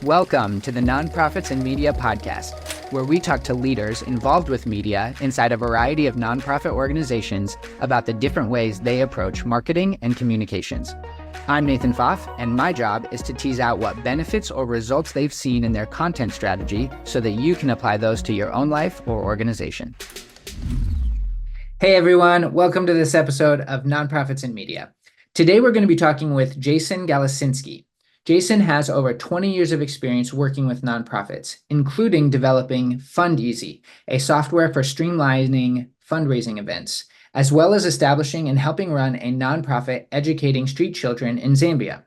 Welcome to the Nonprofits and Media Podcast, where we talk to leaders involved with media inside a variety of nonprofit organizations about the different ways they approach marketing and communications. I'm Nathan Pfaff, and my job is to tease out what benefits or results they've seen in their content strategy so that you can apply those to your own life or organization. Hey everyone, welcome to this episode of Nonprofits and Media. Today we're going to be talking with Jason Galicinski. Jason has over 20 years of experience working with nonprofits, including developing FundEasy, a software for streamlining fundraising events, as well as establishing and helping run a nonprofit educating street children in Zambia.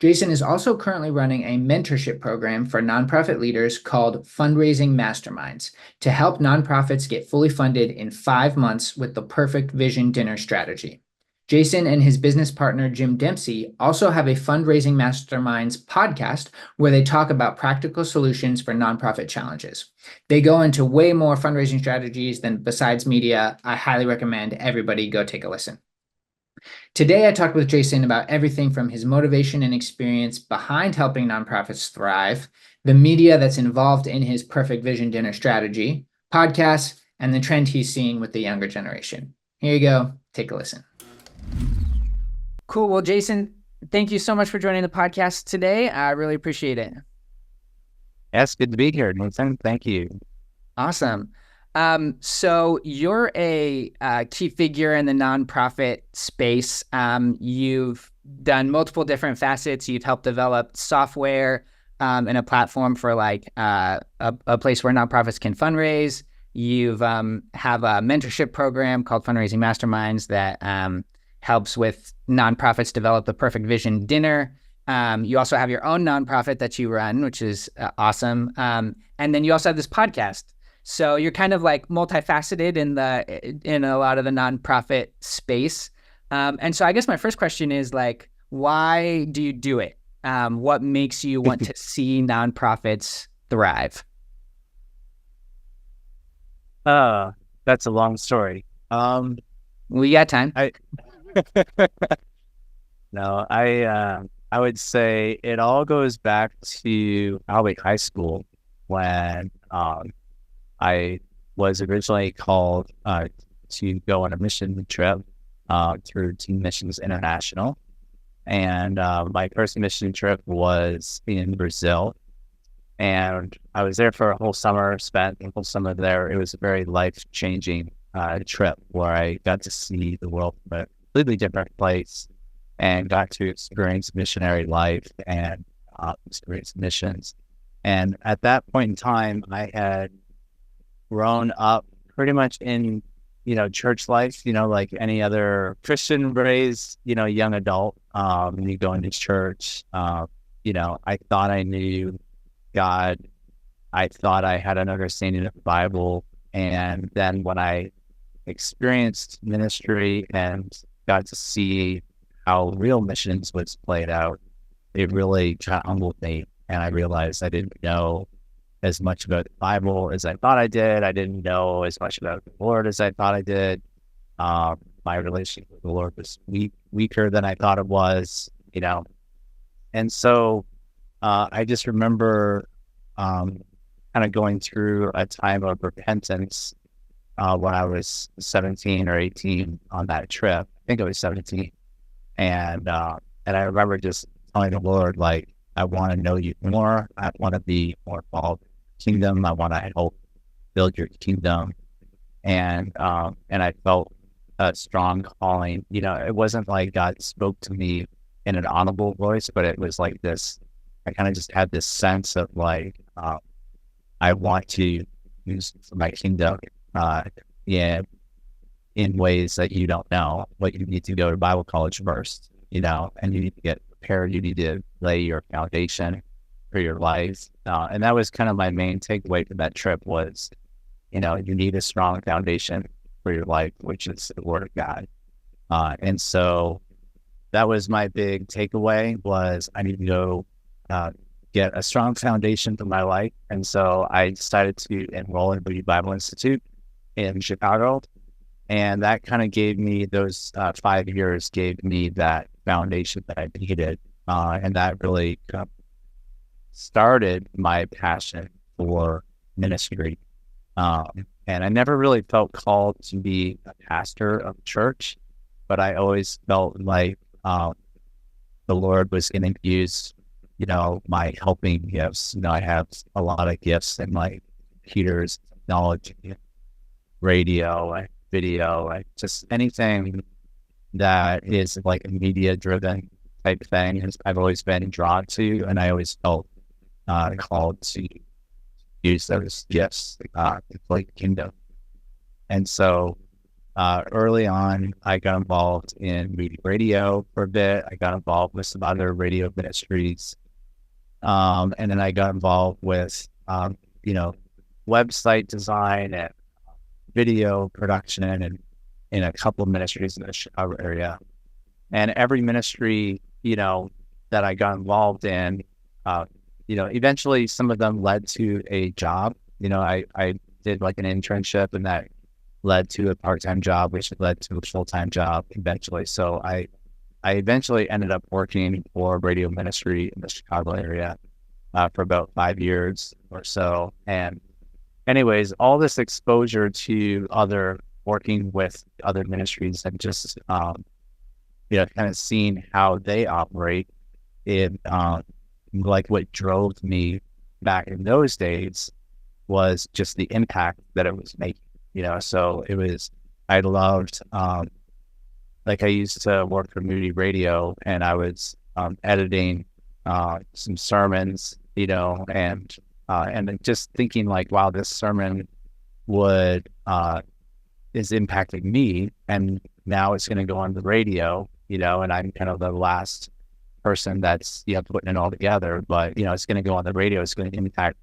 Jason is also currently running a mentorship program for nonprofit leaders called Fundraising Masterminds to help nonprofits get fully funded in 5 months with the perfect vision dinner strategy. Jason and his business partner, Jim Dempsey, also have a Fundraising Masterminds podcast where they talk about practical solutions for nonprofit challenges. They go into way more fundraising strategies than besides media. I highly recommend everybody go take a listen. Today, I talked with Jason about everything from his motivation and experience behind helping nonprofits thrive, the media that's involved in his Perfect Vision Dinner strategy, podcasts, and the trend he's seeing with the younger generation. Here you go. Take a listen. Cool. Well, Jason, thank you so much for joining the podcast today. I really appreciate it. Yes, good to be here, Nathan. Thank you. Awesome. So you're a key figure in the nonprofit space. You've done multiple different facets. You've helped develop software and a platform for like a place where nonprofits can fundraise. You've have a mentorship program called Fundraising Masterminds that helps with nonprofits develop the perfect vision dinner. You also have your own nonprofit that you run, which is awesome. And then you also have this podcast. So you're kind of like multifaceted in a lot of the nonprofit space. And so I guess my first question is like, why do you do it? What makes you want to see nonprofits thrive? That's a long story. We got time. I would say it all goes back to probably high school when I was originally called to go on a mission trip through Team Missions International. And my first mission trip was in Brazil. And I was there for a whole summer, spent the whole summer there. It was a very life-changing trip where I got to see the world from a completely different place and got to experience missionary life and experience missions. And at that point in time, I had grown up pretty much in, church life, like any other Christian raised, young adult. You go into church, I thought I knew God. I thought I had an understanding of the Bible. And then when I experienced ministry and got to see how real missions was played out, it really kind of humbled me. And I realized I didn't know as much about the Bible as I thought I did. I didn't know as much about the Lord as I thought I did. My relationship with the Lord was weaker than I thought it was, And so I just remember kind of going through a time of repentance when I was 17 or 18 on that trip. I think I was 17. And I remember just telling the Lord, like, I want to know you more. I want to be more involved in your kingdom. I want to help build your kingdom. And I felt a strong calling. It wasn't like God spoke to me in an audible voice, but it was like this. I kind of just had this sense of like, I want to use my kingdom in ways that you don't know. But you need to go to Bible college first, and you need to get prepared. You need to lay your foundation for your life. And that was kind of my main takeaway from that trip was, you need a strong foundation for your life, which is the Word of God. And so that was my big takeaway was I need to go get a strong foundation for my life. And so I decided to enroll in Moody Bible Institute in Chicago. And that kind of gave me those 5 years, gave me that foundation that I needed. And that really started my passion for ministry. And I never really felt called to be a pastor of a church, but I always felt like the Lord was going to use, my helping gifts. I have a lot of gifts in like computers, technology, radio, video, just anything that is like a media-driven type thing. I've always been drawn to, and I always felt called to use those gifts for the kingdom. And so early on, I got involved in Moody Radio for a bit. I got involved with some other radio ministries. And then I got involved with, website design and video production and in a couple of ministries in the Chicago area. And every ministry, that I got involved in, eventually some of them led to a job. I did like an internship, and that led to a part-time job, which led to a full-time job eventually. So I eventually ended up working for a radio ministry in the Chicago area for about 5 years or so. And anyways, all this exposure to working with other ministries and just, kind of seeing how they operate, like what drove me back in those days was just the impact that it was making. So I loved, like I used to work for Moody Radio, and I was editing some sermons, and just thinking like, wow, this sermon is impacting me, and now it's going to go on the radio, and I'm kind of the last person that's, putting it all together, but, it's going to go on the radio. It's going to impact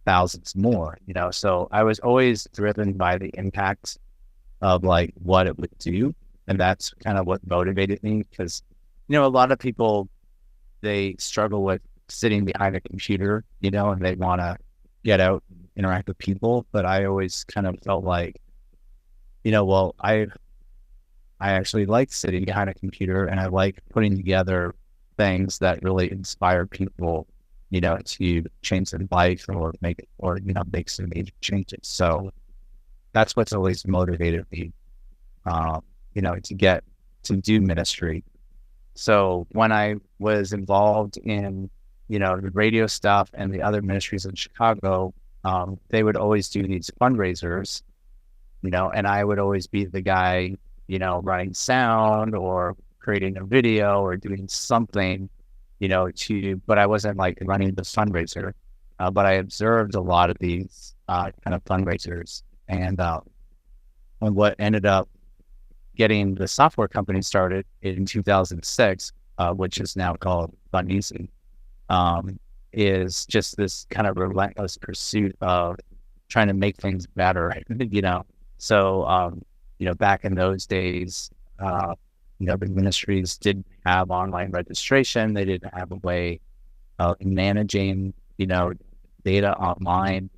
thousands more, so I was always driven by the impact of like what it would do. And that's kind of what motivated me, because, a lot of people, they struggle with sitting behind a computer, and they want to get out, interact with people. But I always kind of felt like, well, I actually like sitting behind a computer, and I like putting together things that really inspire people, to change their life or make some major changes. So that's what's always motivated me, to do ministry. So when I was involved in, the radio stuff and the other ministries in Chicago, they would always do these fundraisers, and I would always be the guy, running sound or creating a video or doing something, but I wasn't like running the fundraiser, but I observed a lot of these kind of fundraisers, and what ended up getting the software company started in 2006, which is now called FundEasy, is just this kind of relentless pursuit of trying to make things better, So, back in those days, the ministries didn't have online registration. They didn't have a way of managing, data online.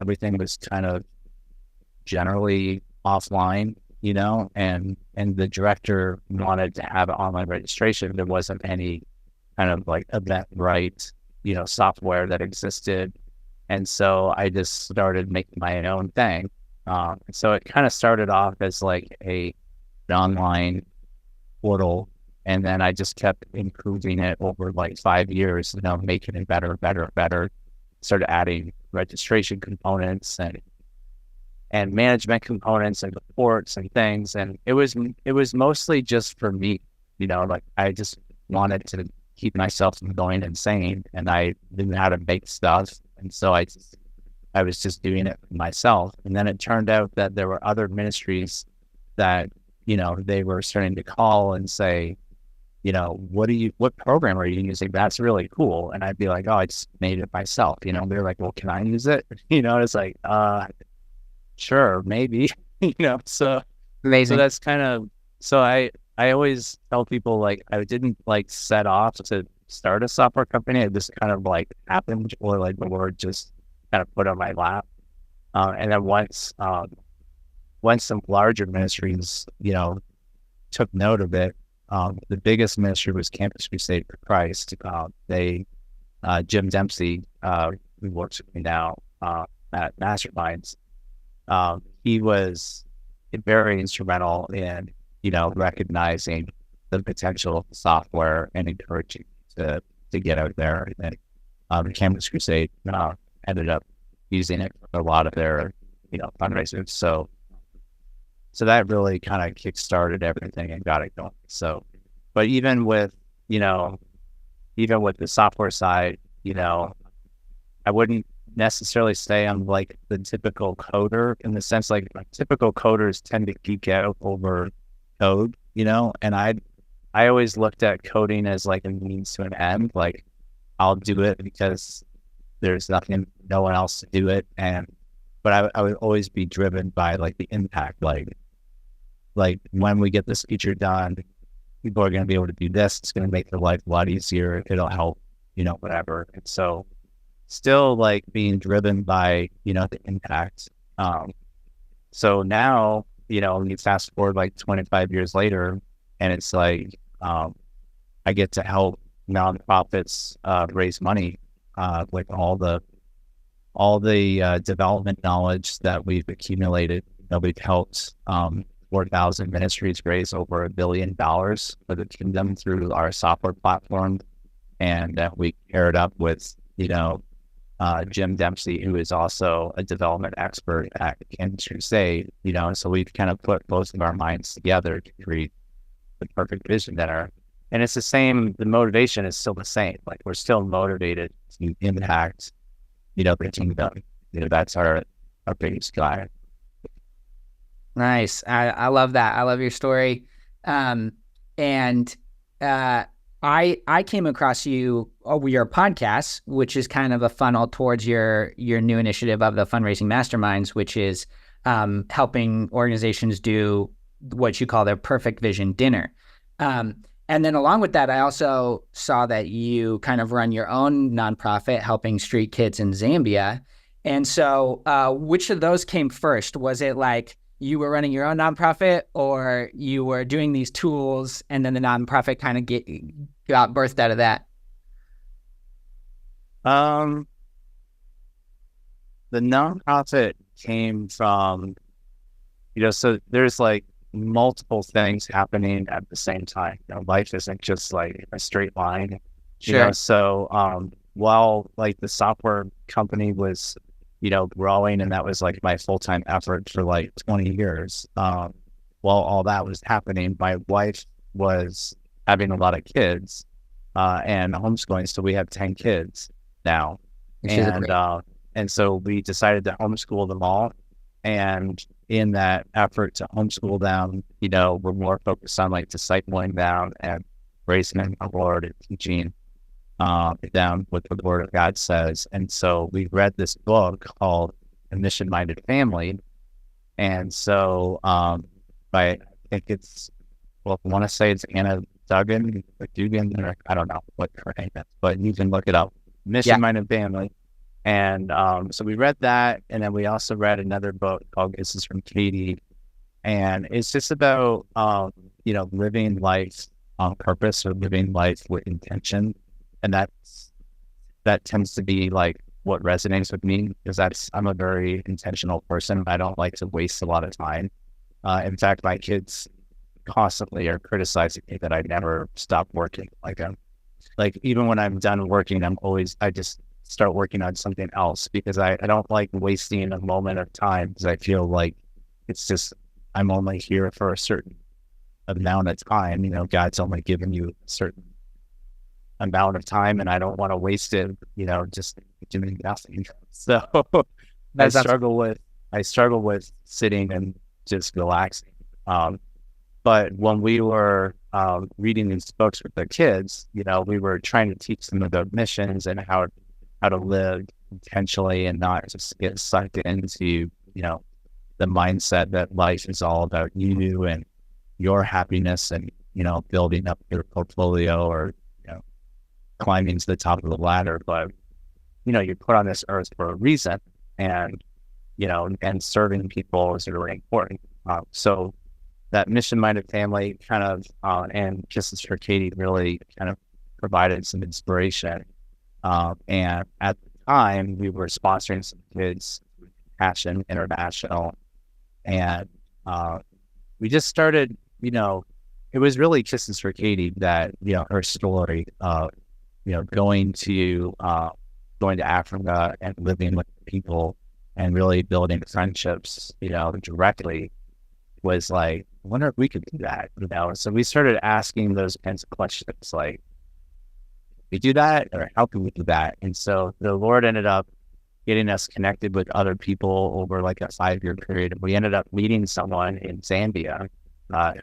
Everything was kind of generally offline, and the director wanted to have online registration. There wasn't any kind of like Eventbrite, software that existed. And so I just started making my own thing. So it kind of started off as like an online portal, and then I just kept improving it over like 5 years, making it better. Started adding registration components and management components and reports and things. And it was mostly just for me, like I just wanted to keep myself from going insane, and I didn't know how to make stuff. And so I was just doing it for myself. And then it turned out that there were other ministries that, they were starting to call and say, what program are you using? That's really cool. And I'd be like, oh, I just made it myself. They're like, well, can I use it? It's like, sure, maybe, so Amazing. So that's kind of, so I always tell people like, I didn't like set off to start a software company. It just kind of like happened, or like the Lord just kind of put on my lap. And then once some larger ministries, took note of it, the biggest ministry was Campus Crusade for Christ. They Jim Dempsey, who works with me now at Masterminds, he was very instrumental in, recognizing the potential of the software and encouraging to get out there. And Campus Crusade ended up using it for a lot of their, fundraisers. So that really kind of kickstarted everything and got it going. So, but even with the software side, I wouldn't necessarily say I'm like the typical coder, in the sense like typical coders tend to geek out over code, and I always looked at coding as like a means to an end. Like, I'll do it because there's no one else to do it. But I would always be driven by like the impact, like when we get this feature done, people are going to be able to do this. It's going to make their life a lot easier. It'll help, whatever. And so still like being driven by, the impact. So now, you fast forward like 25 years later, and it's like, I get to help nonprofits raise money with all the development knowledge that we've accumulated. We've helped 4,000 ministries raise over $1 billion for the kingdom through our software platform, and we paired up with Jim Dempsey, who is also a development expert at Campus Crusade. So we've kind of put both of our minds together to create the perfect vision and it's the same. The motivation is still the same. Like, we're still motivated to impact, the kingdom. That's our biggest guy. Nice. I love that. I love your story. I came across you over your podcast, which is kind of a funnel towards your new initiative of the Fundraising Masterminds, which is helping organizations do what you call their perfect vision dinner. And then along with that, I also saw that you kind of run your own nonprofit helping street kids in Zambia. And so which of those came first? Was it like you were running your own nonprofit, or you were doing these tools and then the nonprofit kind of got birthed out of that? The nonprofit came from, so there's like multiple things happening at the same time. Life isn't just like a straight line. Sure. So while like the software company was, growing, and that was like my full-time effort for like 20 years. While all that was happening, my wife was having a lot of kids and homeschooling. So we have 10 kids now. And so we decided to homeschool them all. And in that effort to homeschool them, we're more focused on like discipling them and raising them in the Lord and teaching down what the Word of God says. And so we read this book called A Mission-Minded Family. And so I think it's, I want to say it's Anna Dugan, or I don't know what her name is, but you can look it up. Mission-Minded Family. And so we read that, and then we also read another book called This Is From Katie. And it's just about, living life on purpose, or living life with intention. And that tends to be like what resonates with me, because I'm a very intentional person. I don't like to waste a lot of time. In fact, my kids constantly are criticizing me that I never stop working. Like even when I'm done working, I just start working on something else, because I don't like wasting a moment of time, because I feel like it's just, I'm only here for a certain amount of time. God's only given you a certain amount of time, and I don't want to waste it, just doing nothing. So I struggle with sitting and just relaxing. But when we were reading these books with the kids, we were trying to teach them about missions and how to live intentionally and not just get sucked into, the mindset that life is all about you and your happiness and, building up your portfolio or, climbing to the top of the ladder. But, you're put on this earth for a reason, and, and serving people is really important. So that mission-minded family kind of, and Kisses for Katie really kind of provided some inspiration. And at the time, we were sponsoring some kids with Passion International. And we just started, it was really Kisses for Katie that, her story of, going to Africa and living with people and really building friendships, directly was like, I wonder if we could do that, So we started asking those kinds of questions, like, we do that, or how can we do that? And so the Lord ended up getting us connected with other people over like a 5-year period. We ended up meeting someone in Zambia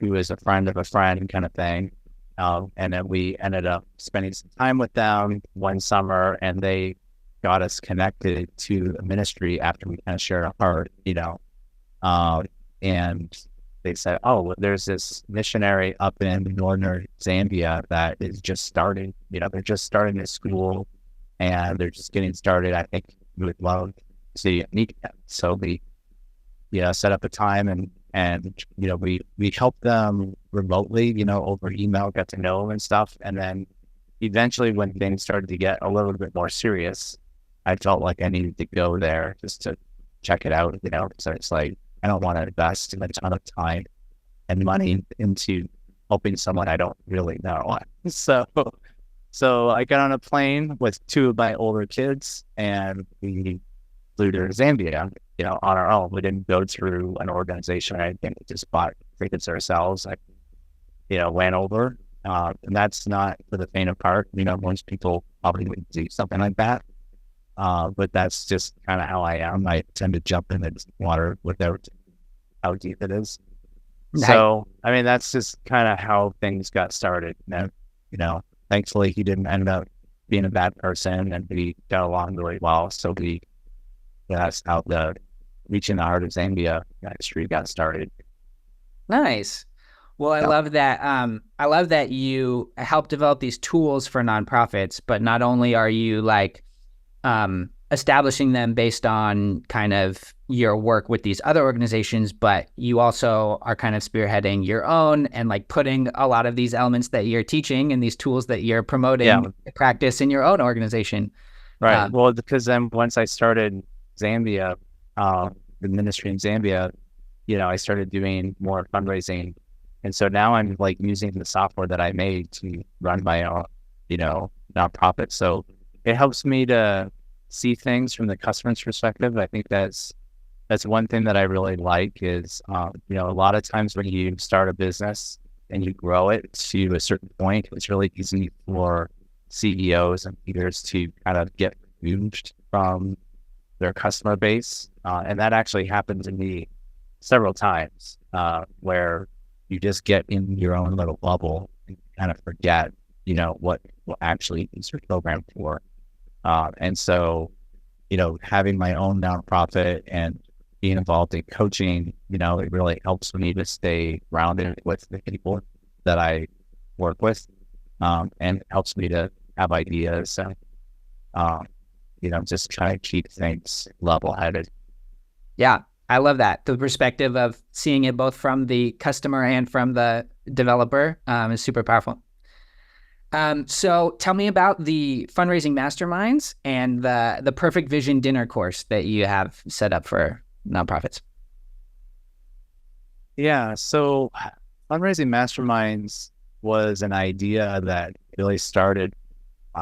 who was a friend of a friend kind of thing. And then we ended up spending some time with them one summer, and they got us connected to the ministry after we kind of shared a heart, and they said, oh, well, there's this missionary up in northern Zambia that is just starting, they're just starting a school and they're just getting started. I think we would love to meet them. So we, set up a time and we helped them remotely, over email, got to know them and stuff. And then eventually when things started to get a little bit more serious, I felt like I needed to go there just to check it out, So it's like, I don't want to invest a ton of time and money into helping someone I don't really know. So I got on a plane with 2 of my older kids, and we flew to Zambia, on our own. We didn't go through an organization or anything. We just bought tickets ourselves. Went over. And that's not for the faint of heart. Most people probably wouldn't do something like that. But that's just kind of how I am. I tend to jump in the water without how deep it is. Nice. So, I mean, that's just kind of how things got started. And, thankfully he didn't end up being a bad person, and we got along really well. So that's how the Reaching the Heart of Zambia street got started. Nice. Well, I love that. I love that you help develop these tools for nonprofits, but not only are you like establishing them based on kind of your work with these other organizations, but you also are kind of spearheading your own and like putting a lot of these elements that you're teaching and these tools that you're promoting practice in your own organization. Right. Well, because then once I started Zambia, the ministry in Zambia, I started doing more fundraising. And so now I'm like using the software that I made to run my own, nonprofit. So it helps me to see things from the customer's perspective. I think that's one thing that I really like is, a lot of times when you start a business and you grow it to a certain point, it's really easy for CEOs and leaders to kind of get removed from their customer base. And that actually happened to me several times, where you just get in your own little bubble and kind of forget, what actually is your program for. And so, having my own nonprofit and being involved in coaching, it really helps me to stay grounded with the people that I work with, and helps me to have ideas and, just kind of keep things level-headed. Yeah, I love that. The perspective of seeing it both from the customer and from the developer is super powerful. So tell me about the Fundraising Masterminds and the Perfect Vision Dinner course that you have set up for nonprofits. Yeah, so Fundraising Masterminds was an idea that really started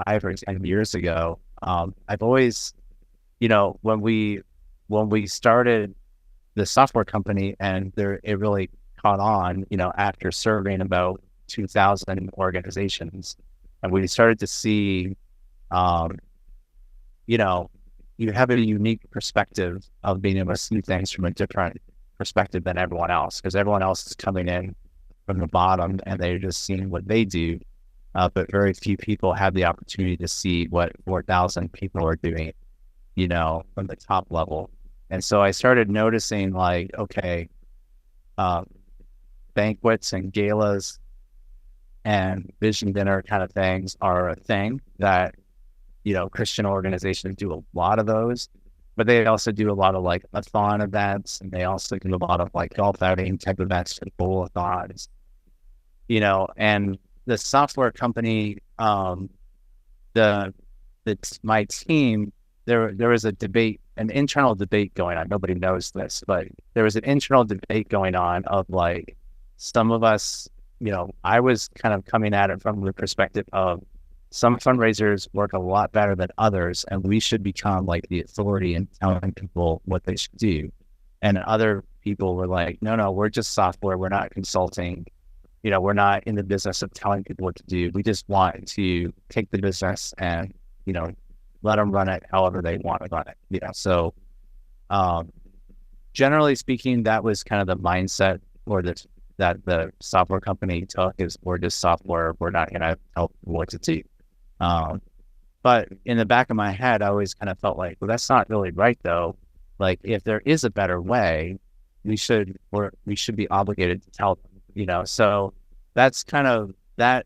5 or 10 years ago. I've always, when we started the software company and it really caught on, after surveying about 2,000 organizations, and we started to see, you have a unique perspective of being able to see things from a different perspective than everyone else, because everyone else is coming in from the bottom and they're just seeing what they do. But very few people have the opportunity to see what 4,000 people are doing, from the top level. And so I started noticing like, okay, banquets and galas and vision dinner kind of things are a thing that, Christian organizations do a lot of those, but they also do a lot of like a-thon events, and they also do a lot of like golf outing type events and bowl-a-thons, and the software company, the my team, there was a debate, an internal debate going on. Nobody knows this, but there was an internal debate going on of like some of us, I was kind of coming at it from the perspective of some fundraisers work a lot better than others, and we should become like the authority in telling people what they should do. And other people were like, no, we're just software. We're not consulting. We're not in the business of telling people what to do. We just want to take the business and, let them run it however they want to run it. So generally speaking, that was kind of the mindset that the software company took, is we're just software. We're not going to help people what to do. But in the back of my head, I always kind of felt like, well, that's not really right though. Like if there is a better way, we should be obligated to tell them, so that's kind of that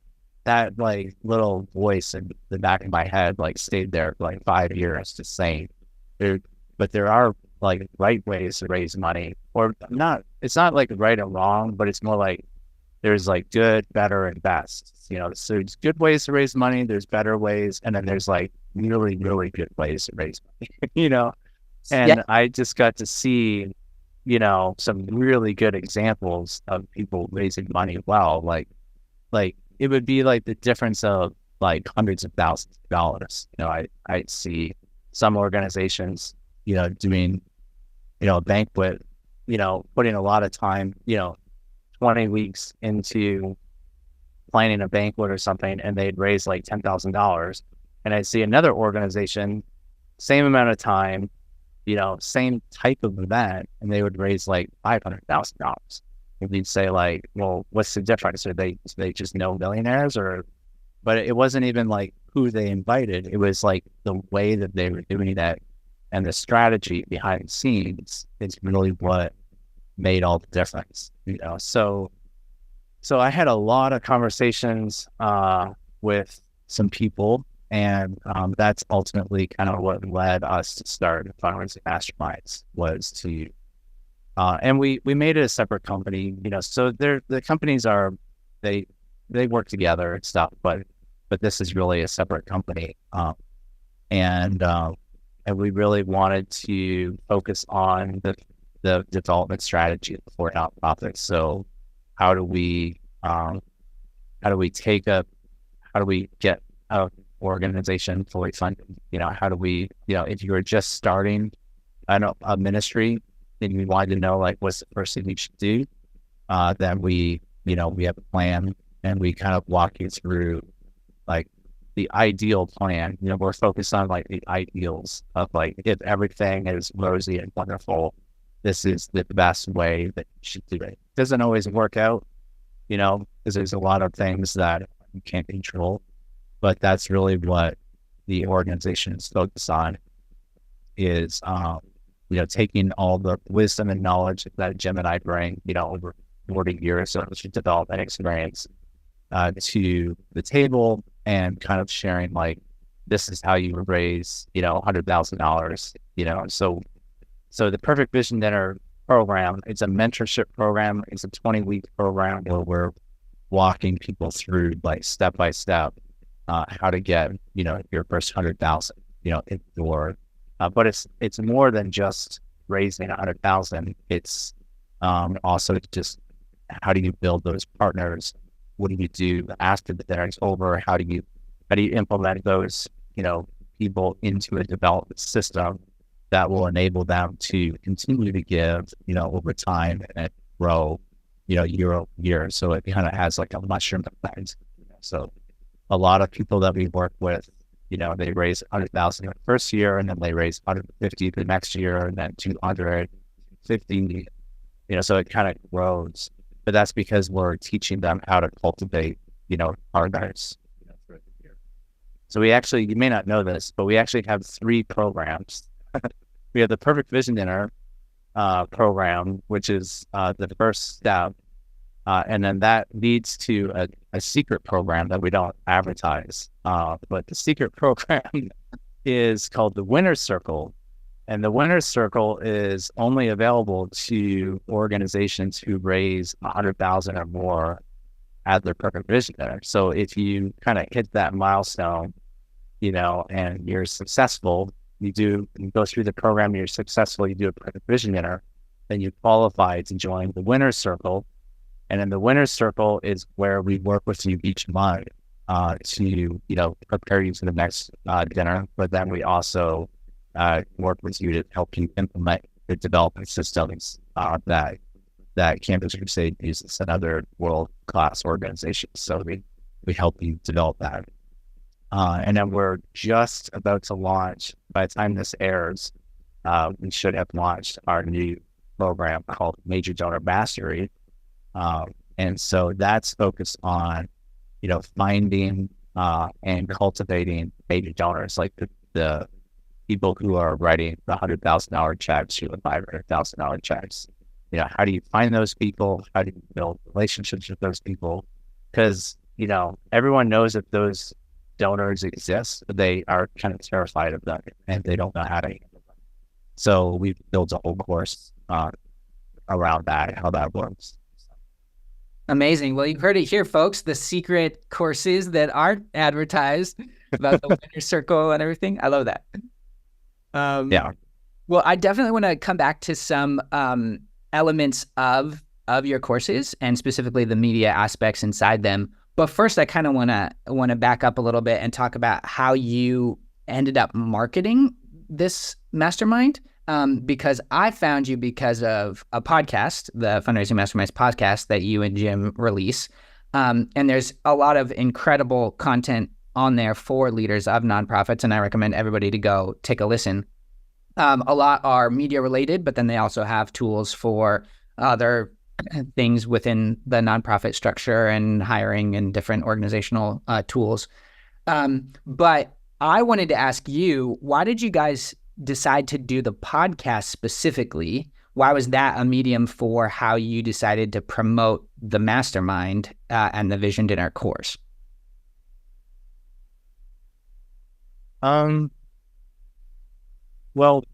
like little voice in the back of my head, like stayed there for like 5 years, just saying but there are like right ways to raise money, or not. It's not like right or wrong, but it's more like there's like good, better, and best, so there's good ways to raise money, there's better ways, and then there's like really, really good ways to raise money, and Yeah. I just got to see, some really good examples of people raising money well, like it would be like the difference of like hundreds of thousands of dollars. I see some organizations, doing, a banquet, putting a lot of time, 20 weeks into planning a banquet or something, and they'd raise like $10,000. And I'd see another organization, same amount of time, same type of event, and they would raise like $500,000. And you'd say like, well, what's the difference? Are they just no millionaires? But it wasn't even like who they invited. It was like the way that they were doing that, and the strategy behind the scenes is really what made all the difference. So I had a lot of conversations with some people, and that's ultimately kind of what led us to start Fundraising Masterminds, was to and we made it a separate company, so the companies they work together and stuff, but this is really a separate company. And we really wanted to focus on the development strategy for nonprofits. So how do we get an organization fully funded? How do we, if you were just starting a ministry, then we wanted to know like what's the first thing we should do. Then we have a plan, and we kind of walk you through like the ideal plan. We're focused on like the ideals of like, if everything is rosy and wonderful, this is the best way that you should do it. It doesn't always work out, because there's a lot of things that you can't control, but that's really what the organization is focused on, is taking all the wisdom and knowledge that Jim and I bring, over 40 years of development experience to the table, and kind of sharing like, this is how you raise, $100,000, So the Perfect Vision Dinner program, it's a mentorship program. It's a 20-week program where we're walking people through like step by step how to get, your first 100,000, in the door. But it's more than just raising 100,000. It's also just, how do you build those partners? What do you do after the dinner is over? How do you implement those, people into a development system that will enable them to continue to give, over time, and grow, year over year. So it kind of has like a mushroom effect. So a lot of people that we work with, they raise 100,000 in the first year, and then they raise 150 the next year, and then 250, so it kind of grows. But that's because we're teaching them how to cultivate, partners. So you may not know this, but we actually have 3 programs. We have the Perfect Vision Dinner program, which is the first step. And then that leads to a secret program that we don't advertise. But the secret program is called the Winner's Circle. And the Winner's Circle is only available to organizations who raise 100,000 or more at their Perfect Vision Dinner. So if you kind of hit that milestone, and you're successful, you go through the program, you're successful, you do a vision dinner, then you qualify to join the winner's circle. And in the winner's circle is where we work with you each month to, prepare you for the next dinner. But then we also work with you to help you implement the development systems that Campus Crusade uses and other world-class organizations. So we help you develop that. And then we're just about to launch, by the time this airs, we should have launched our new program called Major Donor Mastery. And so that's focused on, finding and cultivating major donors, like the people who are writing the $100,000 checks or the $500,000 checks. How do you find those people? How do you build relationships with those people? Because, everyone knows that those donors exist, but they are kind of terrified of them and they don't know how to handle them. So we've built a whole course around that, how that works. Amazing. Well, you've heard it here, folks. The secret courses that aren't advertised about the winner circle and everything. I love that. Yeah. Well, I definitely want to come back to some elements of your courses and specifically the media aspects inside them. But first, I kind of want to back up a little bit and talk about how you ended up marketing this mastermind. Because I found you because of a podcast, the Fundraising Masterminds podcast that you and Jim release. And there's a lot of incredible content on there for leaders of nonprofits, and I recommend everybody to go take a listen. A lot are media related, but then they also have tools for other things within the nonprofit structure and hiring and different organizational tools. But I wanted to ask you, why did you guys decide to do the podcast specifically? Why was that a medium for how you decided to promote the mastermind and the Vision Dinner course? Well,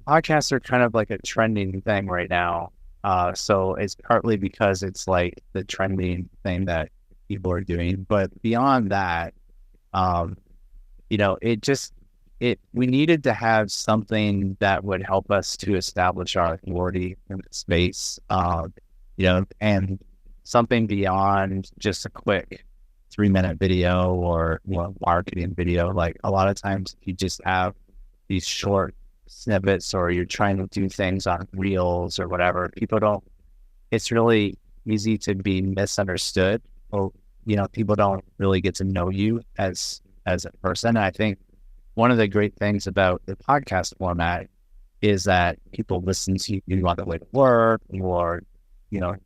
podcasts are kind of like a trending thing right now. So it's partly because it's like the trending thing that people are doing. But beyond that, we needed to have something that would help us to establish our authority in the space, and something beyond just a quick 3-minute video or marketing video. Like a lot of times you just have these short snippets or you're trying to do things on reels or whatever. It's really easy to be misunderstood, or, people don't really get to know you as a person. And I think one of the great things about the podcast format is that people listen to you on the way to work or,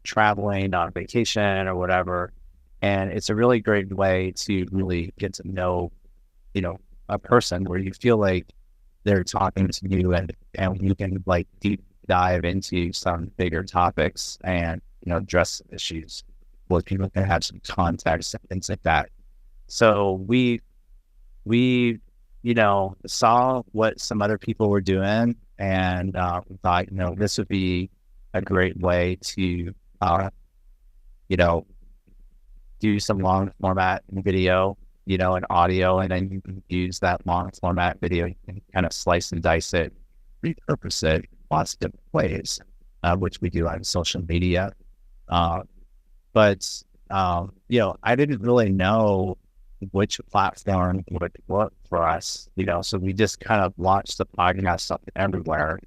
traveling on vacation or whatever. And it's a really great way to really get to know, a person where you feel like they're talking to you and you can like deep dive into some bigger topics and, address issues where people can have some context and things like that. So we saw what some other people were doing and thought, this would be a great way to, do some long format video, and audio, and then you can use that long format video, you can kind of slice and dice it, repurpose it lots of different ways, which we do on social media. But I didn't really know which platform would work for us, so we just kind of launched the podcast up everywhere.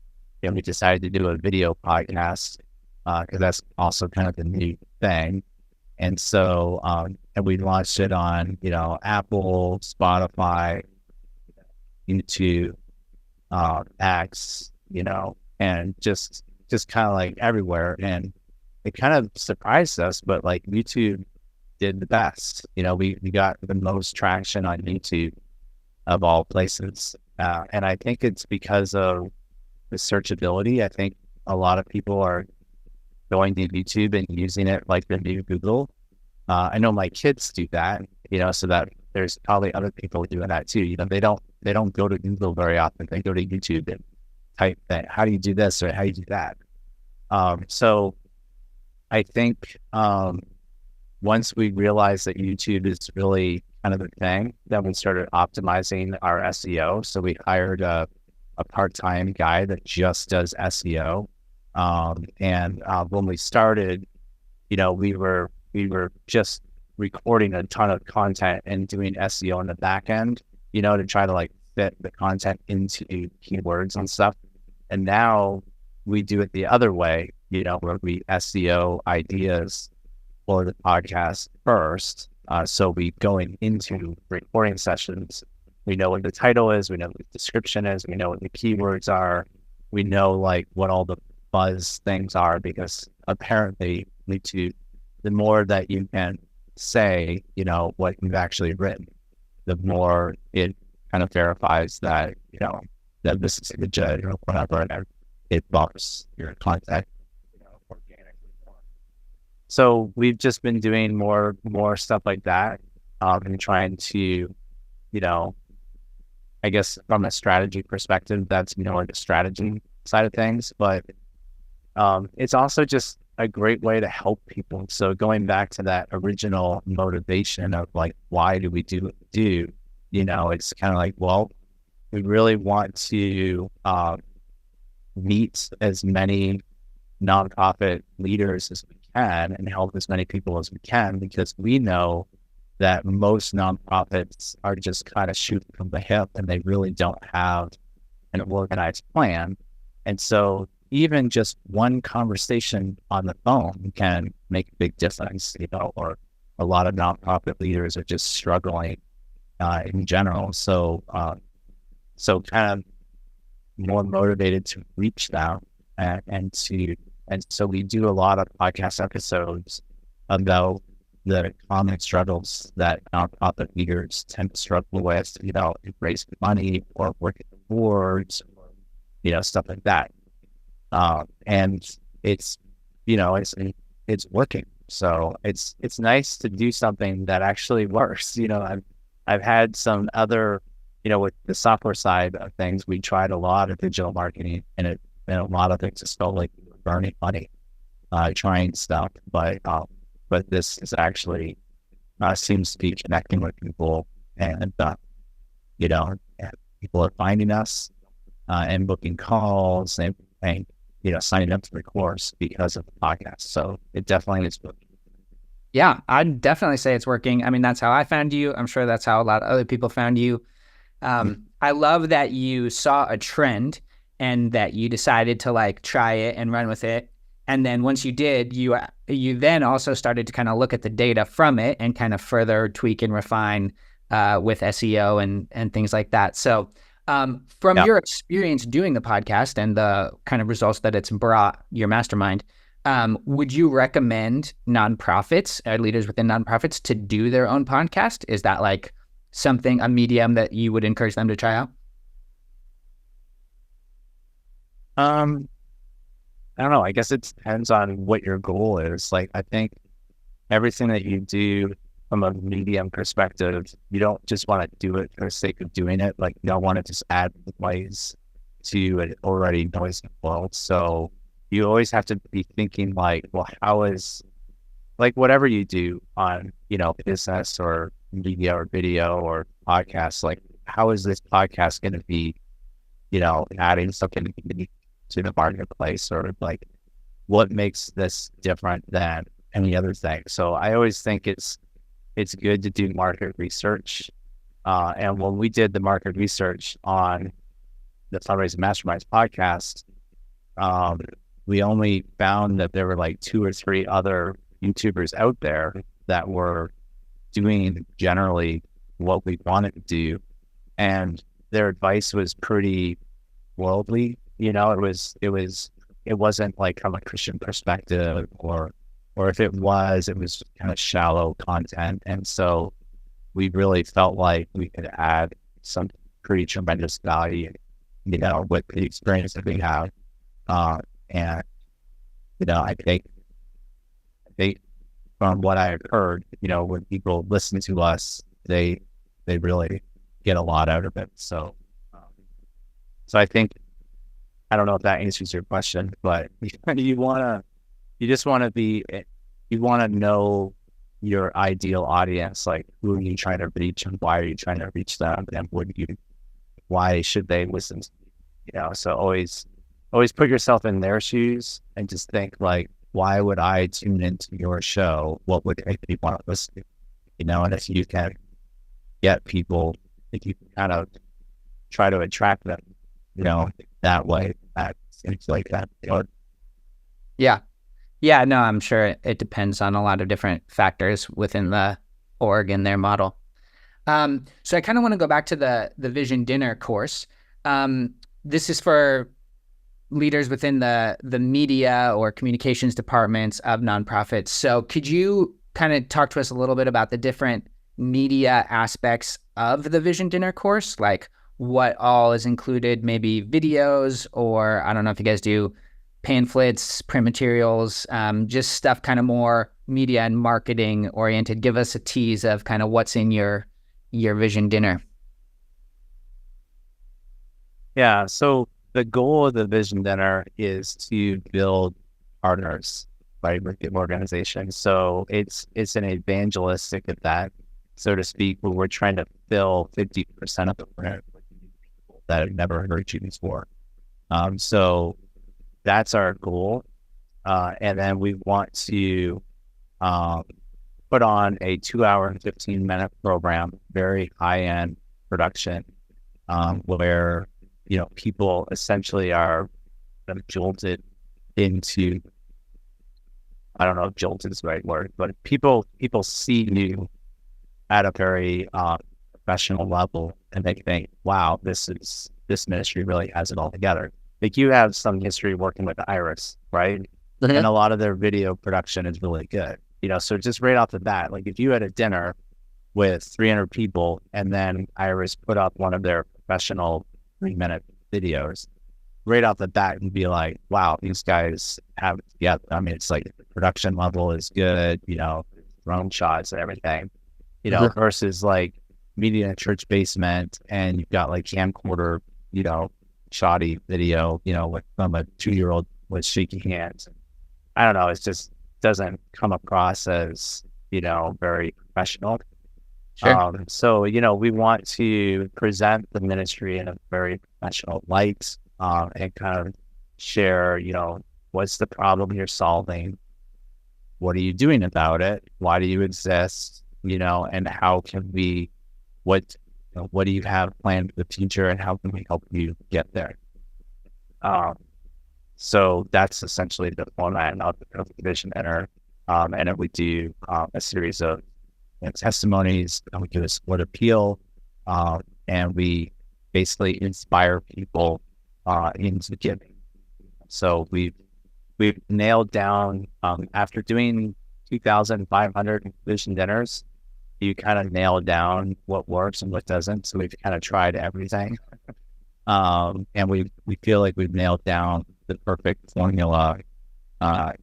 And we decided to do a video podcast because that's also kind of the new thing. And so, and we launched it on, Apple, Spotify, YouTube, X, and just kind of like everywhere. And it kind of surprised us, but like YouTube did the best. We got the most traction on YouTube of all places. And I think it's because of the searchability. I think a lot of people are going to YouTube and using it like the new Google. I know my kids do that, so that there's probably other people doing that too. They don't go to Google very often. They go to YouTube and type that, how do you do this or how do you do that? So I think once we realized that YouTube is really kind of the thing. Then we started optimizing our SEO. So we hired a part-time guy that just does SEO. When we started, we were just recording a ton of content and doing SEO on the back end, to try to like fit the content into keywords and stuff. And now we do it the other way, where we SEO ideas for the podcast first. So we going into recording sessions, we know what the title is, we know what the description is, we know what the keywords are, we know like what all the buzz things are, because apparently the more that you can say, what you've actually written, the more it kind of verifies that, that this is legit or whatever, and it bumps your content, organically more. So we've just been doing more stuff like that, and trying to, I guess from a strategy perspective, that's more the strategy side of things, but it's also just a great way to help people. So going back to that original motivation of like, why do we do what we do? It's kind of like, well, we really want to meet as many nonprofit leaders as we can and help as many people as we can, because we know that most nonprofits are just kind of shooting from the hip and they really don't have an organized plan. And so even just one conversation on the phone can make a big difference, or a lot of nonprofit leaders are just struggling in general. So kind of more motivated to reach them and so we do a lot of podcast episodes about the common struggles that nonprofit leaders tend to struggle with, raising money or working with boards, or, stuff like that. And it's, it's working. So it's nice to do something that actually works. I've had some other, with the software side of things, we tried a lot of digital marketing, and a lot of things just felt like we were burning money, trying stuff. But this is actually, seems to be connecting with people, and people are finding us, and booking calls and signing up for the course because of the podcast. So it definitely is working. Yeah, I'd definitely say it's working. I mean, that's how I found you. I'm sure that's how a lot of other people found you. I love that you saw a trend and that you decided to like try it and run with it. And then once you did, you then also started to kind of look at the data from it and kind of further tweak and refine with SEO and things like that. So from your experience doing the podcast and the kind of results that it's brought your mastermind, would you recommend nonprofits, leaders within nonprofits, to do their own podcast? Is that like a medium that you would encourage them to try out? I don't know. I guess it depends on what your goal is. Like, I think everything that you do from a medium perspective, you don't just want to do it for the sake of doing it. Like, you don't want to just add noise to an already noisy world. So you always have to be thinking like, well, how is, like, whatever you do on, business or media or video or podcast, like, how is this podcast going to be, adding something to the marketplace, or like, what makes this different than any other thing? So I always think it's good to do market research. And when we did the market research on the Fundraising Masterminds podcast, we only found that there were like 2 or 3 other YouTubers out there that were doing generally what we wanted to do. And their advice was pretty worldly. It wasn't like from a Christian perspective, or if it was kind of shallow content. And so we really felt like we could add some pretty tremendous value, with the experience that we have. And, I think from what I've heard, when people listen to us, they really get a lot out of it. So I think, I don't know if that answers your question, but you want to know your ideal audience, like who are you trying to reach and why are you trying to reach them, and why should they listen to you? So always put yourself in their shoes and just think like, why would I tune into your show? What would make me want to listen to? And if you can get people, if you can kind of try to attract them, that way, that seems like that. Yeah, no, I'm sure it depends on a lot of different factors within the org and their model. So I kind of want to go back to the Vision Dinner course. This is for leaders within the media or communications departments of nonprofits. So could you kind of talk to us a little bit about the different media aspects of the Vision Dinner course? Like what all is included, maybe videos, or I don't know if you guys do pamphlets, print materials, just stuff kind of more media and marketing oriented. Give us a tease of kind of what's in your Vision Dinner. Yeah. So the goal of the Vision Dinner is to build partners, right, with the organization. So it's an evangelistic event, so to speak, where we're trying to fill 50% of the room with people that have never heard you before. So that's our goal. And then we want to put on a 2-hour and 15-minute program, very high-end production, where, people essentially are jolted into, I don't know if jolted is the right word, but people see you at a very professional level and they think, wow, this ministry really has it all together. Like you have some history working with Iris, right? Mm-hmm. And a lot of their video production is really good. So just right off the bat, like if you had a dinner with 300 people and then Iris put up one of their professional 3-minute videos, right off the bat, you'd be like, wow, these guys have it together. I mean, it's like the production level is good, drone shots and everything, mm-hmm. versus like meeting in a church basement and you've got like camcorder, shoddy video, from a 2-year-old with shaky hands. I don't know. It just doesn't come across as, very professional. Sure. So, we want to present the ministry in a very professional light, and kind of share, what's the problem you're solving? What are you doing about it? Why do you exist? And how can we, what do you have planned for the future and how can we help you get there? So that's essentially the format of the Vision Dinner. And then we do a series of testimonies, and we do a split appeal, and we basically inspire people into giving. So we've nailed down, after doing 2,500 Vision Dinners, you kind of nail down what works and what doesn't. So we've kind of tried everything. And we feel like we've nailed down the perfect formula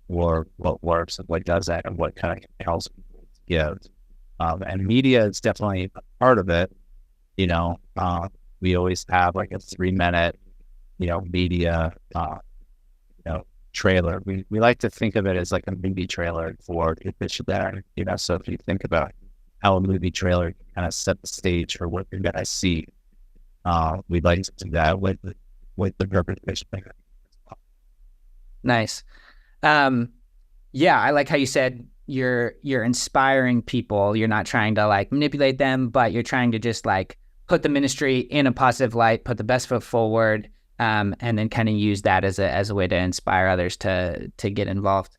for what works and what doesn't and what kind of compels people to give. And media is definitely a part of it. We always have like a 3-minute, media, trailer. We like to think of it as like a movie trailer for the Vision Dinner. So if you think about how a movie trailer can kind of set the stage for what you're gonna see, we'd like to do that with the perfect Vision Dinner. Nice. Yeah, I like how you said you're inspiring people. You're not trying to like manipulate them, but you're trying to just like put the ministry in a positive light, put the best foot forward, and then kind of use that as a way to inspire others to get involved.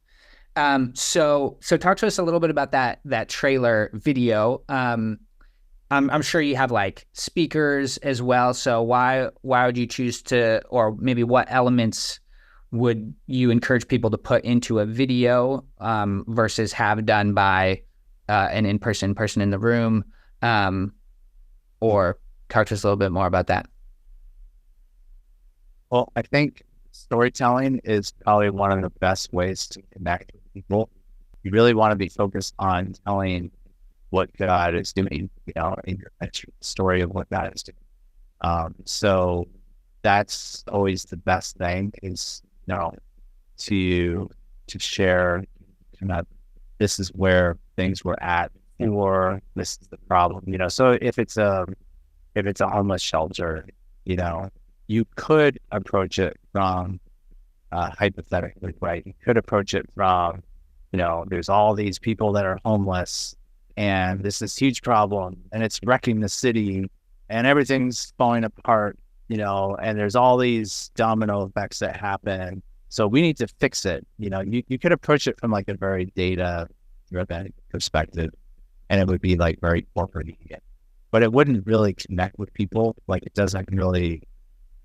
So talk to us a little bit about that trailer video. I'm sure you have like speakers as well. So why would you choose to, or maybe what elements would you encourage people to put into a video versus have done by an in-person person in the room? Or talk to us a little bit more about that. Well, I think storytelling is probably one of the best ways to connect with people. You really want to be focused on telling what God is doing, in your story of what God is doing. So that's always the best thing is, to share kind of this is where things were at, or this is the problem, So if it's a homeless shelter, you could approach it from hypothetically, right? You could approach it from, there's all these people that are homeless, and this is huge problem, and it's wrecking the city, and everything's falling apart, and there's all these domino effects that happen. So we need to fix it. You could approach it from like a very data-driven perspective, and it would be like very corporate, but it wouldn't really connect with people. Like it doesn't really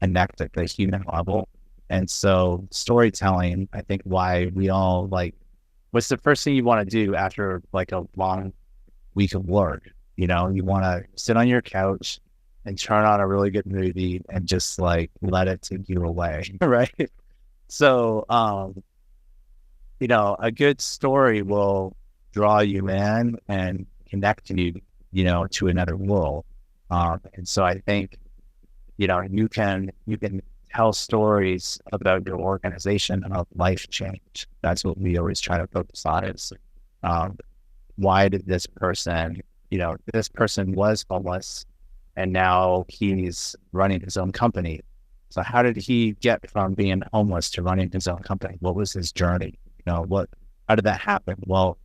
connect at the human level. And so storytelling, I think why we all like, what's the first thing you want to do after like a long week of work? You want to sit on your couch and turn on a really good movie and just like let it take you away, right? So, a good story will draw you in and connect you, to another world. And so I think, you can tell stories about your organization of life change. That's what we always try to focus on is, why did this person was homeless and now he's running his own company. So how did he get from being homeless to running his own company? What was his journey? How did that happen? Well,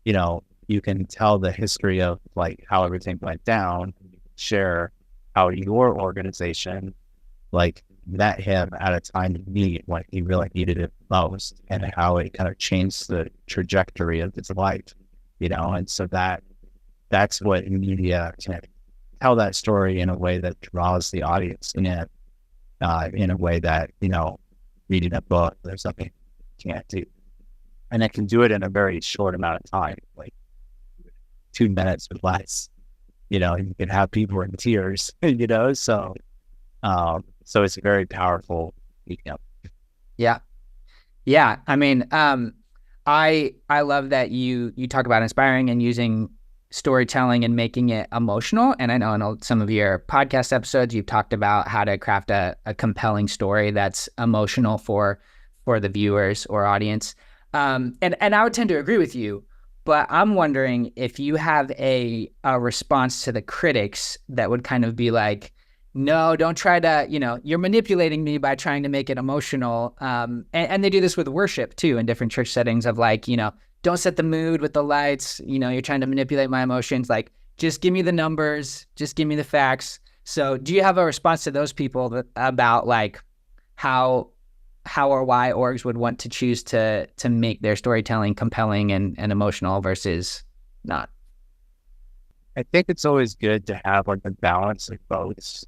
you can tell the history of like how everything went down, share how your organization like met him at a time of need when he really needed it most, and how it kind of changed the trajectory of his life, and so that's what media can tell that story in a way that draws the audience in a way that, reading a book or something can't do. And it can do it in a very short amount of time, like 2 minutes or less. You can have people in tears, so it's very powerful. Yeah. Yeah. I mean, I love that you talk about inspiring and using storytelling and making it emotional. And I know in some of your podcast episodes, you've talked about how to craft a compelling story that's emotional for the viewers or audience. And I would tend to agree with you, but I'm wondering if you have a response to the critics that would kind of be like, no, don't try to, you're manipulating me by trying to make it emotional. And they do this with worship too, in different church settings of like, don't set the mood with the lights. You're trying to manipulate my emotions. Like, just give me the numbers, just give me the facts. So do you have a response to those people about like how or why orgs would want to choose to make their storytelling compelling and emotional versus not? I think it's always good to have like a balance of both.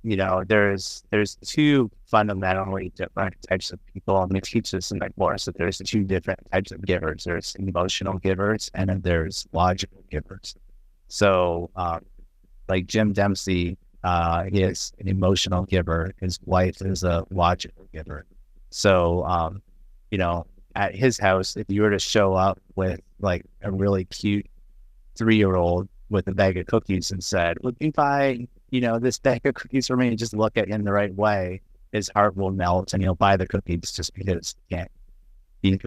There's two fundamentally different types of people, and we teach this in my course that there's two different types of givers. There's emotional givers and then there's logical givers. So, like Jim Dempsey, he is an emotional giver. His wife is a logical giver. So, at his house, if you were to show up with like a really cute 3-year-old with a bag of cookies and said, "Would you buy, this bag of cookies for me?" and just look at him the right way, his heart will melt and he'll buy the cookies just because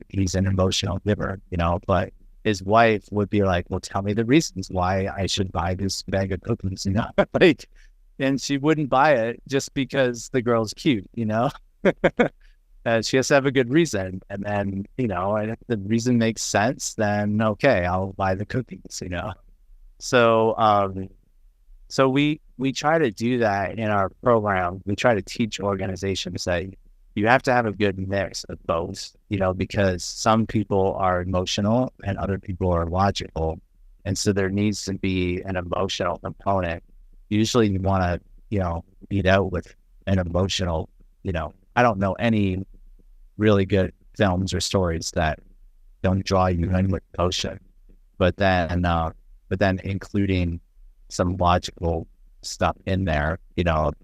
he's an emotional giver, but his wife would be like, "Well, tell me the reasons why I should buy this bag of cookies," like, and she wouldn't buy it just because the girl's cute, she has to have a good reason. And then, and if the reason makes sense, then okay, I'll buy the cookies, So, so we try to do that in our program. We try to teach organizations that you have to have a good mix of both, because some people are emotional and other people are logical. And so there needs to be an emotional component. Usually you want to, beat out with an emotional, I don't know any really good films or stories that don't draw you in with emotion, but then including some logical stuff in there,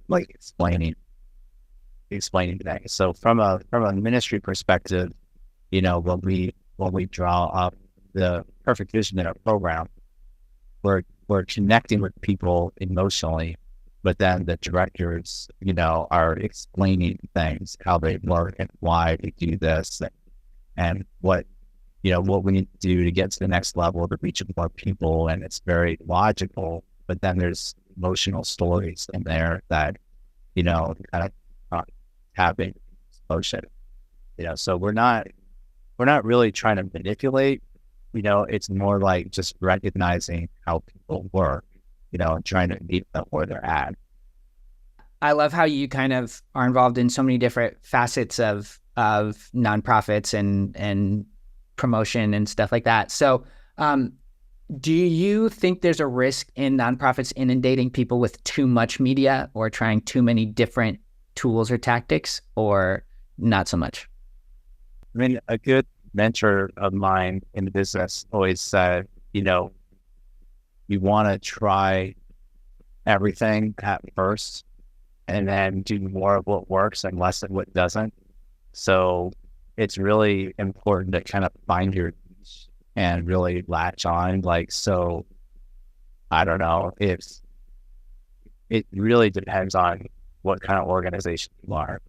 like explaining things. So from a ministry perspective, when we draw up the perfect vision in our program, we're connecting with people emotionally, but then the directors, are explaining things, how they work and why they do this and what what we need to do to get to the next level to reach more people. And it's very logical, but then there's emotional stories in there that, kind of having emotion, so we're not really trying to manipulate, it's more like just recognizing how people work, and trying to meet them where they're at. I love how you kind of are involved in so many different facets of nonprofits and promotion and stuff like that. So, do you think there's a risk in nonprofits inundating people with too much media or trying too many different tools or tactics, or not so much? I mean, a good mentor of mine in the business always said, you want to try everything at first and then do more of what works and less of what doesn't. So it's really important to kind of find your niche and really latch on. So I don't know if it really depends on what kind of organization you are.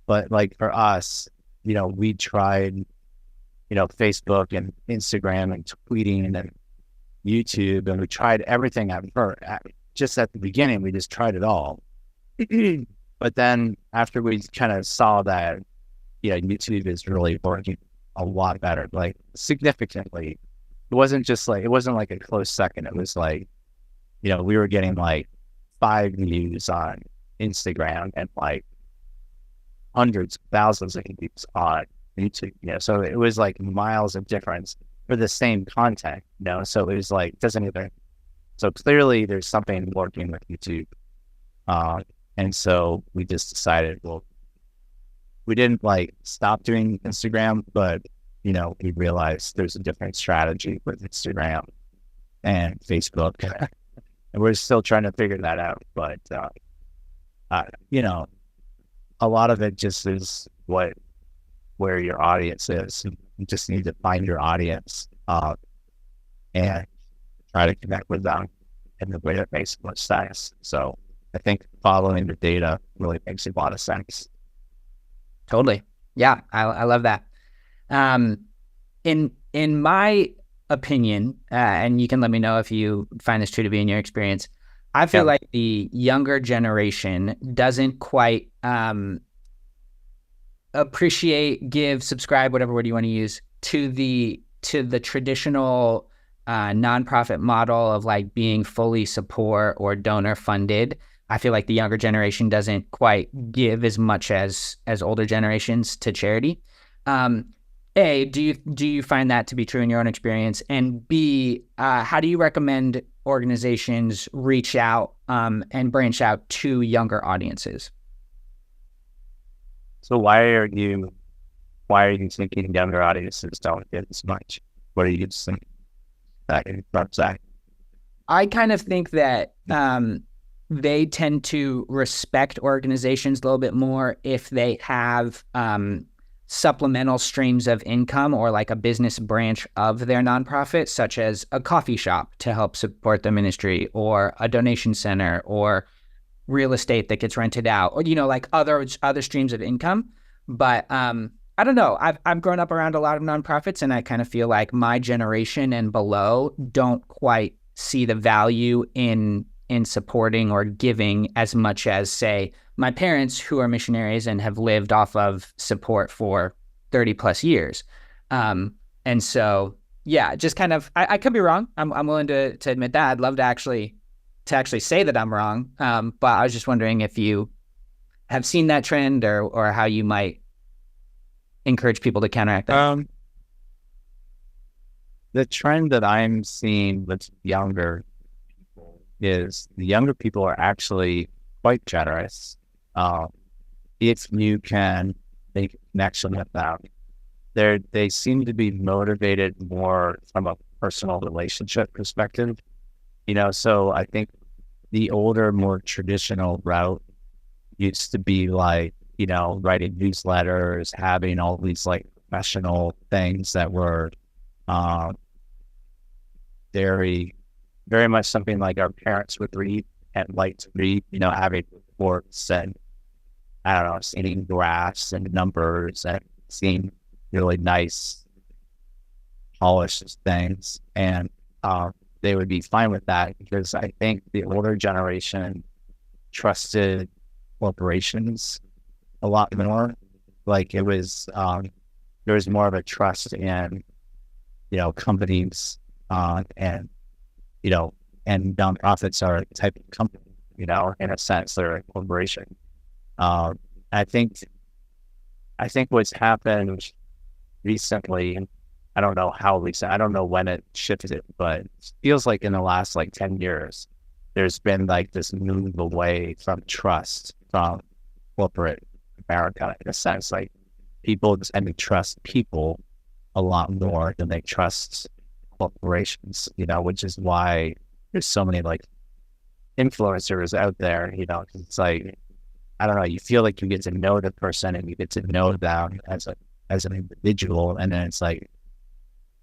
But for us, we tried, Facebook and Instagram and tweeting and YouTube, and we tried everything at first. Just at the beginning, we just tried it all. But then after we kind of saw that, YouTube is really working a lot better, significantly. It wasn't like a close second. It was we were getting 5 views on Instagram and hundreds of thousands of views on YouTube, so it was miles of difference for the same content, so it was doesn't even, so clearly there's something working with YouTube. And so we just decided, well, we didn't stop doing Instagram, but we realized there's a different strategy with Instagram and Facebook, and we're still trying to figure that out. But a lot of it just is where your audience is. You just need to find your audience and try to connect with them in the way that makes the most sense. So I think following the data really makes a lot of sense. Totally. Yeah, I love that. In my opinion, and you can let me know if you find this true to be in your experience, I feel like the younger generation doesn't quite appreciate, give, subscribe, whatever word you want to use, to the traditional nonprofit model of being fully support or donor funded. I feel like the younger generation doesn't quite give as much as older generations to charity. A, do you find that to be true in your own experience? And B, how do you recommend organizations reach out and branch out to younger audiences? So why are you thinking younger audiences don't get as much? What are you thinking? I kind of think that they tend to respect organizations a little bit more if they have supplemental streams of income or a business branch of their nonprofit, such as a coffee shop to help support the ministry, or a donation center, or real estate that gets rented out, or other streams of income. But I don't know. I've grown up around a lot of nonprofits, and I kind of feel like my generation and below don't quite see the value in supporting or giving as much as, say, my parents, who are missionaries and have lived off of support for 30 plus years. And so, yeah, just kind of, I could be wrong. I'm willing to admit that. I'd love to actually say that I'm wrong. But I was just wondering if you have seen that trend, or how you might encourage people to counteract that. The trend that I'm seeing with younger people is the younger people are actually quite generous. If you can make a connection with them, they seem to be motivated more from a personal relationship perspective. So I think the older, more traditional route used to be writing newsletters, having all these professional things that were very, very much something our parents would read and like to read, having reports and, I don't know, seeing graphs and numbers and seeing really nice polished things, and they would be fine with that, because I think the older generation trusted corporations a lot more. Like it was, there was more of a trust in, companies, and, and nonprofits are a type of company, in a sense, they're a corporation. I think what's happened recently, I don't know how recent, I don't know when it shifted, but it feels like in the last 10 years, there's been this move away from trust from corporate America, in a sense. People tend to trust people a lot more than they trust corporations, which is why there's so many influencers out there, 'cause it's I don't know, you feel like you get to know the person and you get to know them as an individual, and then it's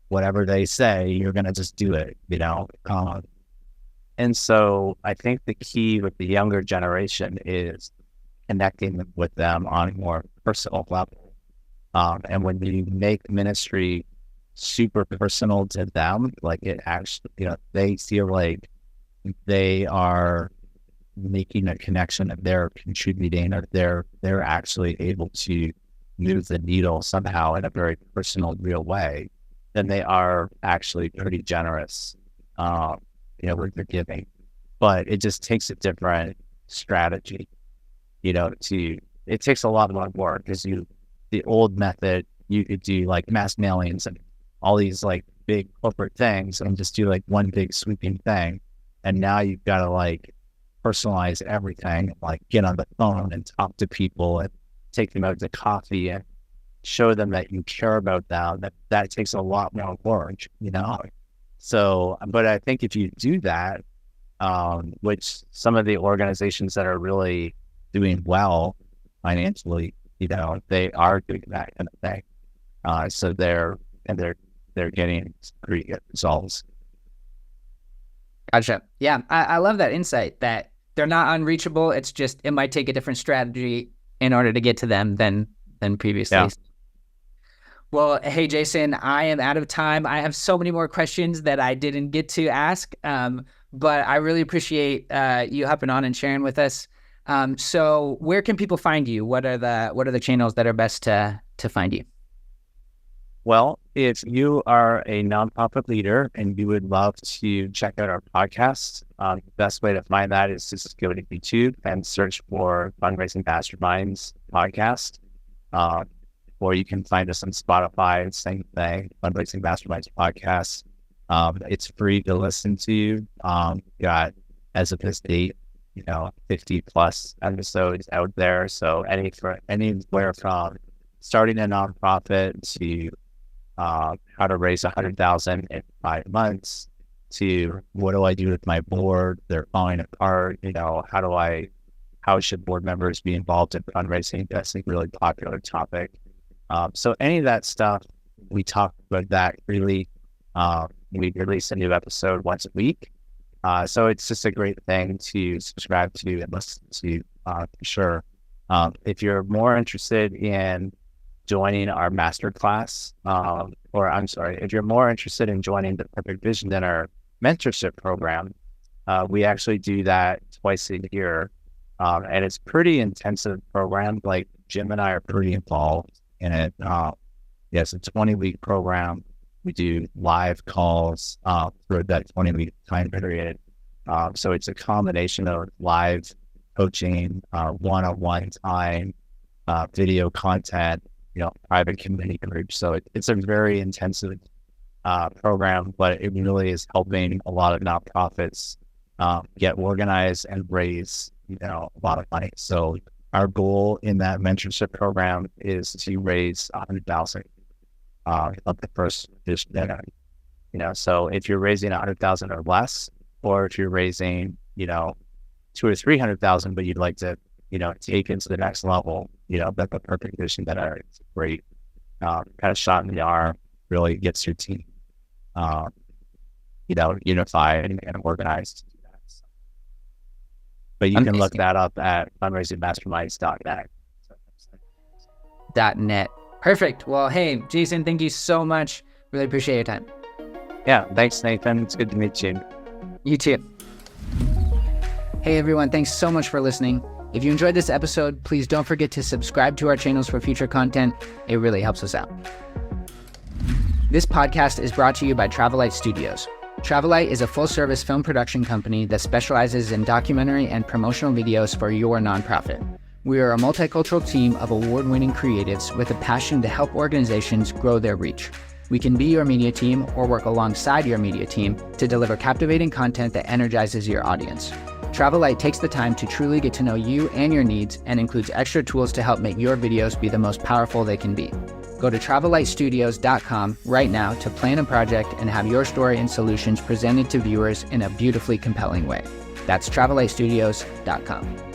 whatever they say, you're going to just do it, and so I think the key with the younger generation is connecting with them on a more personal level. And when you make ministry super personal to them, it actually, they feel like they are making a connection, that they're contributing, or they're actually able to move the needle somehow in a very personal, real way, then they are actually pretty generous, with their giving. But it just takes a different strategy, it takes a lot more work, because the old method, you could do mass mailings and all these big corporate things and just do one big sweeping thing. And now you've got to personalize everything, get on the phone and talk to people and take them out to coffee and show them that you care about them. That takes a lot more work, So, but I think if you do that, which some of the organizations that are really doing well financially, they are doing that kind of thing. So they're getting pretty good results. Gotcha. Yeah, I love that insight that they're not unreachable. It's just, it might take a different strategy in order to get to them than previously. Yeah. Well, hey, Jason, I am out of time. I have so many more questions that I didn't get to ask, but I really appreciate you hopping on and sharing with us. So where can people find you? What are the channels that are best to find you? Well, if you are a nonprofit leader and you would love to check out our podcast, the best way to find that is to just go to YouTube and search for Fundraising Masterminds podcast. Or you can find us on Spotify, same thing, Fundraising Masterminds podcast. It's free to listen to. Got, as of this date, 50 plus episodes out there. So anywhere from starting a nonprofit to how to raise 100,000 in 5 months, to what do I do with my board? They're falling apart. How should board members be involved in fundraising? That's a really popular topic. So any of that stuff, we talk about that really. We release a new episode once a week. So it's just a great thing to subscribe to and listen to, for sure. If you're more interested in joining our masterclass, if you're more interested in joining the Perfect Vision Dinner mentorship program, we actually do that twice a year. And it's pretty intensive program. Jim and I are pretty involved in it. It's a 20-week program. We do live calls for that 20-week time period. So it's a combination of live coaching, one-on-one time, video content, private community groups. So it's a very intensive program, but it really is helping a lot of nonprofits get organized and raise, a lot of money. So our goal in that mentorship program is to raise 100,000 of the first vision dinner. So if you're raising 100,000 or less, or if you're raising, 200,000 or 300,000, but you'd like to, take it to the next level, that the Perfect Vision Dinner is great, kind of shot in the arm, really gets your team, unified and organized. But you can look that up at fundraisingmasterminds.net. .net. Perfect. Well, hey, Jason, thank you so much. Really appreciate your time. Yeah, thanks, Nathan. It's good to meet you. You too. Hey everyone, thanks so much for listening. If you enjoyed this episode, please don't forget to subscribe to our channels for future content. It really helps us out. This podcast is brought to you by Travelite Studios. Travelite is a full-service film production company that specializes in documentary and promotional videos for your nonprofit. We are a multicultural team of award-winning creatives with a passion to help organizations grow their reach. We can be your media team or work alongside your media team to deliver captivating content that energizes your audience. Travelite takes the time to truly get to know you and your needs and includes extra tools to help make your videos be the most powerful they can be. Go to travelitestudios.com right now to plan a project and have your story and solutions presented to viewers in a beautifully compelling way. That's travelitestudios.com.